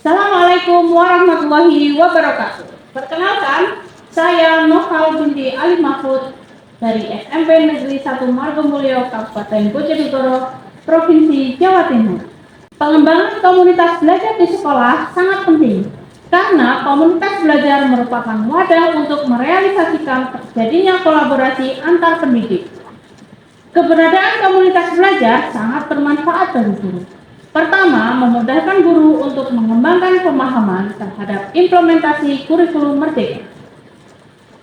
Assalamualaikum warahmatullahi wabarakatuh. Perkenalkan, saya Noval binti Ali Mahfud dari SMP Negeri 1 Margomulyo, Kabupaten Bojonegoro, Provinsi Jawa Timur. Pengembangan komunitas belajar di sekolah sangat penting karena komunitas belajar merupakan wadah untuk merealisasikan terjadinya kolaborasi antar pendidik. Keberadaan komunitas belajar sangat bermanfaat bagi guru. Pertama, memudahkan guru untuk mengembangkan pemahaman terhadap implementasi kurikulum merdeka.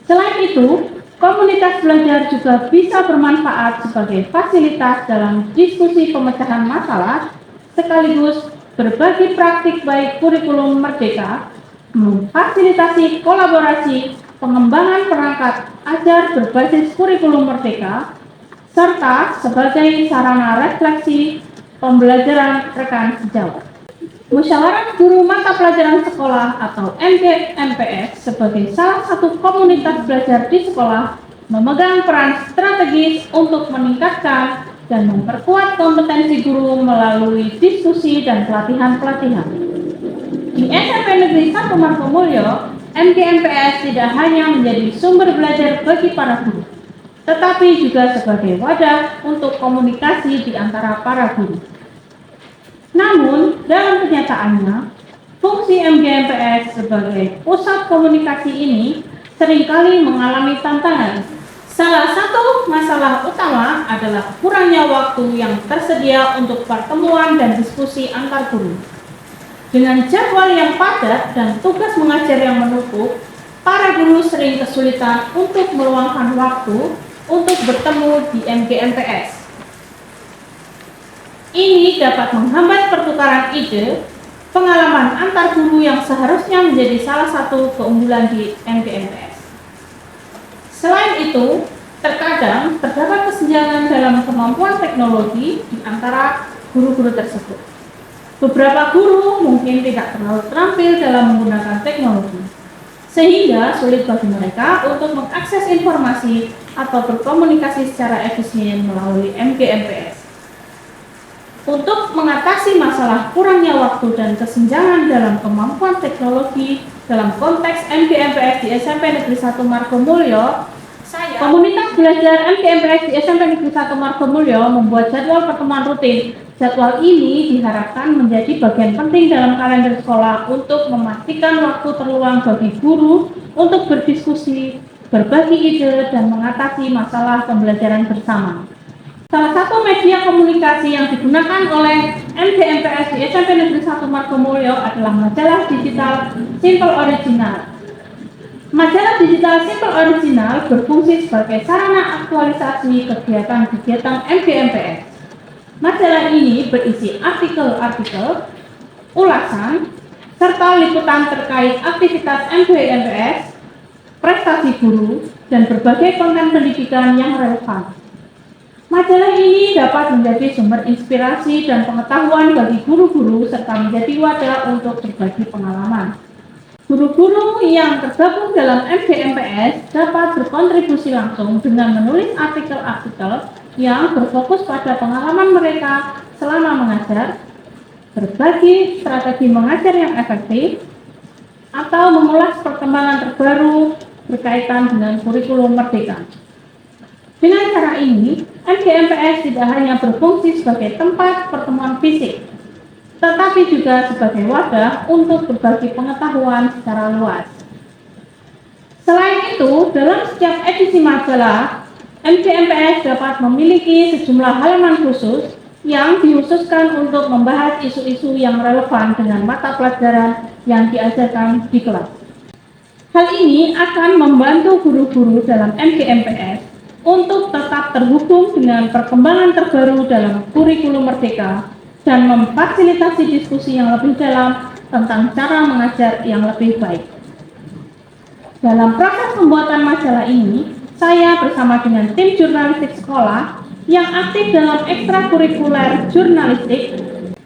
Selain itu, komunitas belajar juga bisa bermanfaat sebagai fasilitas dalam diskusi pemecahan masalah, sekaligus berbagi praktik baik kurikulum merdeka, memfasilitasi kolaborasi, pengembangan perangkat ajar berbasis kurikulum merdeka, serta sebagai sarana refleksi pembelajaran rekan sejawat. Musyawarah Guru Mata Pelajaran Sekolah atau MGMPS sebagai salah satu komunitas belajar di sekolah memegang peran strategis untuk meningkatkan dan memperkuat kompetensi guru melalui diskusi dan pelatihan-pelatihan. Di SMP Negeri 1 Margomulyo, MGMPS tidak hanya menjadi sumber belajar bagi para guru, tetapi juga sebagai wadah untuk komunikasi di antara para guru. Namun, dalam kenyataannya, fungsi MGMPS sebagai pusat komunikasi ini seringkali mengalami tantangan. Salah satu masalah utama adalah kurangnya waktu yang tersedia untuk pertemuan dan diskusi antar guru. Dengan jadwal yang padat dan tugas mengajar yang menumpuk, para guru sering kesulitan untuk meluangkan waktu untuk bertemu di MGMPS. Ini dapat menghambat pertukaran ide, pengalaman antar guru yang seharusnya menjadi salah satu keunggulan di MGMPS. Selain itu, terkadang terdapat kesenjangan dalam kemampuan teknologi di antara guru-guru tersebut. Beberapa guru mungkin tidak terlalu terampil dalam menggunakan teknologi, sehingga sulit bagi mereka untuk mengakses informasi atau berkomunikasi secara efisien melalui MGMPS. Untuk mengatasi masalah kurangnya waktu dan kesenjangan dalam kemampuan teknologi dalam konteks MGMPS di SMP Negeri 1 Margomulyo, komunitas belajar MGMPS di SMP Negeri 1 Margomulyo membuat jadwal pertemuan rutin. Jadwal ini diharapkan menjadi bagian penting dalam kalender sekolah untuk memastikan waktu terluang bagi guru untuk berdiskusi, berbagi ide, dan mengatasi masalah pembelajaran bersama. Salah satu media komunikasi yang digunakan oleh MGMPS di SMP Negeri 1 Margomulyo adalah majalah digital Simple Original. Majalah digital Simple Original berfungsi sebagai sarana aktualisasi kegiatan-kegiatan MGMPS. Majalah ini berisi artikel-artikel, ulasan, serta liputan terkait aktivitas MGMPS, prestasi guru, dan berbagai konten pendidikan yang relevan. Majalah ini dapat menjadi sumber inspirasi dan pengetahuan bagi guru-guru serta menjadi wadah untuk berbagi pengalaman. Guru-guru yang tergabung dalam MGMPS dapat berkontribusi langsung dengan menulis artikel-artikel yang berfokus pada pengalaman mereka selama mengajar, berbagi strategi mengajar yang efektif, atau mengulas perkembangan terbaru berkaitan dengan kurikulum merdeka. Dengan cara ini, MGMPS tidak hanya berfungsi sebagai tempat pertemuan fisik, tetapi juga sebagai wadah untuk berbagi pengetahuan secara luas. Selain itu, dalam setiap edisi majalah, MGMPS dapat memiliki sejumlah halaman khusus yang dikhususkan untuk membahas isu-isu yang relevan dengan mata pelajaran yang diajarkan di kelas. Hal ini akan membantu guru-guru dalam MGMPS untuk tetap terhubung dengan perkembangan terbaru dalam kurikulum merdeka dan memfasilitasi diskusi yang lebih dalam tentang cara mengajar yang lebih baik. Dalam proses pembuatan majalah ini, saya bersama dengan tim jurnalistik sekolah yang aktif dalam ekstrakurikuler jurnalistik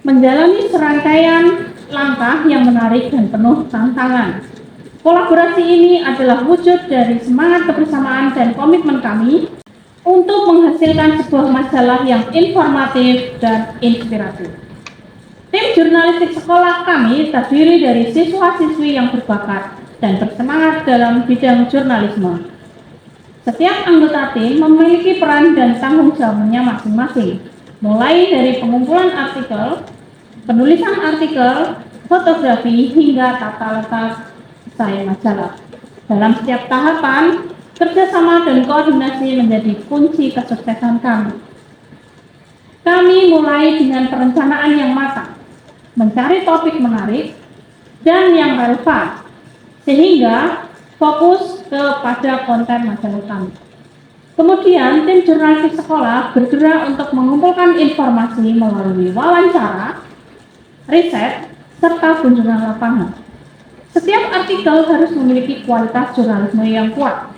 menjalani serangkaian langkah yang menarik dan penuh tantangan. Kolaborasi ini adalah wujud dari semangat kebersamaan dan komitmen kami untuk menghasilkan sebuah majalah yang informatif dan inspiratif. Tim jurnalistik sekolah kami terdiri dari siswa-siswi yang berbakat dan bersemangat dalam bidang jurnalisme. Setiap anggota tim memiliki peran dan tanggung jawabnya masing-masing, mulai dari pengumpulan artikel, penulisan artikel, fotografi, hingga tata letak desain majalah. Dalam setiap tahapan, kerjasama dan koordinasi menjadi kunci kesuksesan kami. Kami mulai dengan perencanaan yang matang, mencari topik menarik dan yang relevan, sehingga fokus kepada konten majalah kami. Kemudian, tim jurnalistik sekolah bergerak untuk mengumpulkan informasi melalui wawancara, riset, serta kunjungan lapangan. Setiap artikel harus memiliki kualitas jurnalisme yang kuat,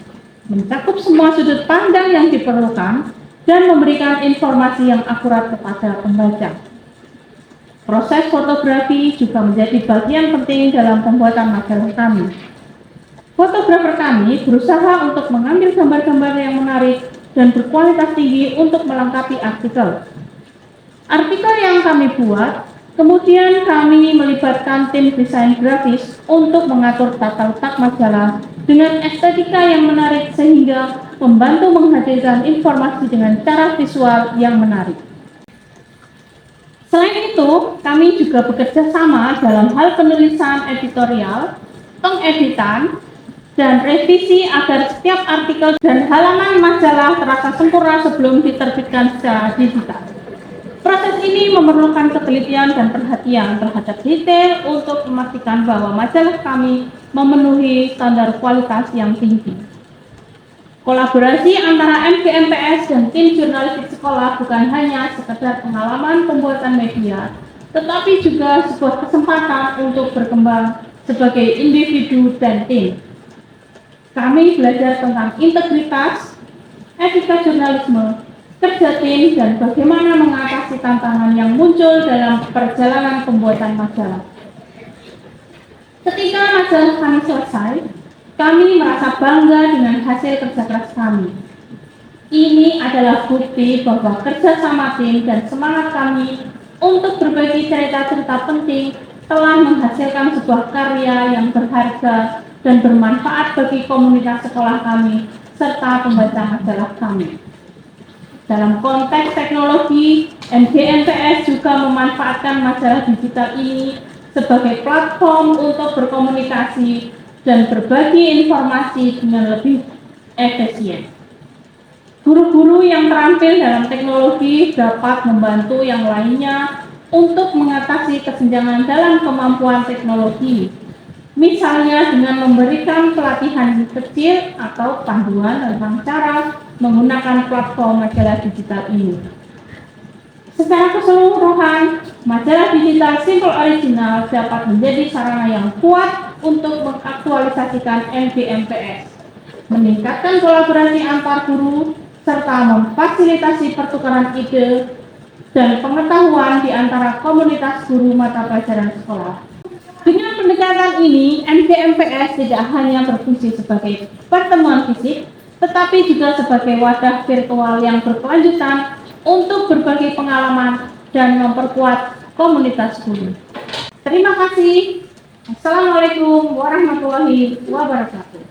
mencakup semua sudut pandang yang diperlukan, dan memberikan informasi yang akurat kepada pembaca. Proses fotografi juga menjadi bagian penting dalam pembuatan majalah kami. Fotografer kami berusaha untuk mengambil gambar-gambar yang menarik dan berkualitas tinggi untuk melengkapi artikel. Artikel yang kami buat, kemudian kami melibatkan tim desain grafis untuk mengatur tata letak majalah dengan estetika yang menarik sehingga membantu menghadirkan informasi dengan cara visual yang menarik. Selain itu, kami juga bekerja sama dalam hal penulisan editorial, pengeditan, dan revisi agar setiap artikel dan halaman majalah terasa sempurna sebelum diterbitkan secara digital. Proses ini memerlukan ketelitian dan perhatian terhadap detail untuk memastikan bahwa majalah kami memenuhi standar kualitas yang tinggi. Kolaborasi antara MGMPS dan tim jurnalistik sekolah bukan hanya sekedar pengalaman pembuatan media, tetapi juga sebuah kesempatan untuk berkembang sebagai individu dan tim. Kami belajar tentang integritas, etika jurnalisme, kerja tim, dan bagaimana mengatasi tantangan yang muncul dalam perjalanan pembuatan majalah. Ketika majalah kami selesai, kami merasa bangga dengan hasil kerja keras kami. Ini adalah bukti bahwa kerja sama tim dan semangat kami untuk berbagi cerita-cerita penting telah menghasilkan sebuah karya yang berharga dan bermanfaat bagi komunitas sekolah kami serta pembaca majalah kami. Dalam konteks teknologi, MGMPS juga memanfaatkan majalah digital ini sebagai platform untuk berkomunikasi dan berbagi informasi dengan lebih efisien. Guru-guru yang terampil dalam teknologi dapat membantu yang lainnya untuk mengatasi kesenjangan dalam kemampuan teknologi, misalnya dengan memberikan pelatihan kecil atau panduan tentang cara menggunakan platform majalah digital ini. Secara keseluruhan, majalah digital Simple Original dapat menjadi sarana yang kuat untuk mengaktualisasikan MGMPS, meningkatkan kolaborasi antar guru, serta memfasilitasi pertukaran ide dan pengetahuan di antara komunitas guru mata pelajaran sekolah. Dengan pendekatan ini, MGMPS tidak hanya berfungsi sebagai pertemuan fisik, tetapi juga sebagai wadah virtual yang berkelanjutan untuk berbagi pengalaman dan memperkuat komunitas guru. Terima kasih. Assalamualaikum warahmatullahi wabarakatuh.